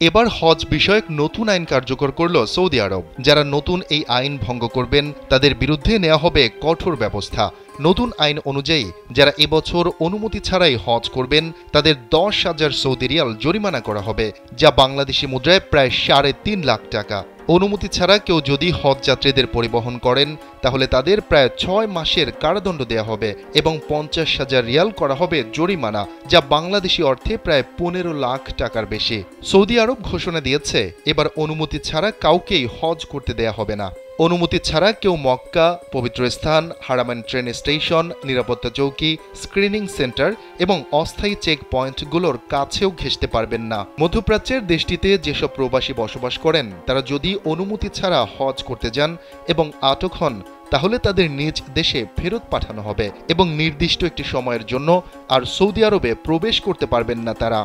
এবার হজ বিষয়ক নতুন আইন কার্যকর করল সৌদি আরব। যারা নতুন এই আইন ভঙ্গ করবেন তাদের বিরুদ্ধে নেওয়া হবে কঠোর ব্যবস্থা। নতুন আইন অনুযায়ী যারা এবছর অনুমতি ছাড়াই হজ করবেন তাদের 10,000 সৌদি রিয়াল জরিমানা করা হবে, যা বাংলাদেশি মুদ্রায় প্রায় 3.5 লাখ টাকা। অনুমতি ছাড়া কেউ যদি হজ যাত্রীদের পরিবহন করেন তাহলে তাদের প্রায় 6 মাসের কারাদণ্ড দেওয়া হবে এবং 50,000 রিয়াল করা হবে জরিমানা, যা বাংলাদেশি অর্থে প্রায় 15 লাখ টাকার বেশি। সৌদি আরব ঘোষণা দিয়েছে এবার অনুমতি ছাড়া কাউকেই হজ করতে দেয়া হবে না। অনুমতি ছাড়া কেউ মক্কা, পবিত্র স্থান, হারামাইন ট্রেন স্টেশন, নিরাপত্তা চৌকি, স্ক্রিনিং সেন্টার এবং অস্থায়ী চেক পয়েন্টগুলোর কাছেও ঘেঁষতে পারবেন না। মধ্যপ্রাচ্যের দেশটিতে যেসব প্রবাসী বসবাস করেন তারা যদি অনুমতি ছাড়া হজ করতে যান এবং আটক হন তাহলে তাদের নিজ দেশে ফেরত পাঠানো হবে এবং নির্দিষ্ট একটি সময়ের জন্য আর সৌদি আরবে প্রবেশ করতে পারবেন না তারা।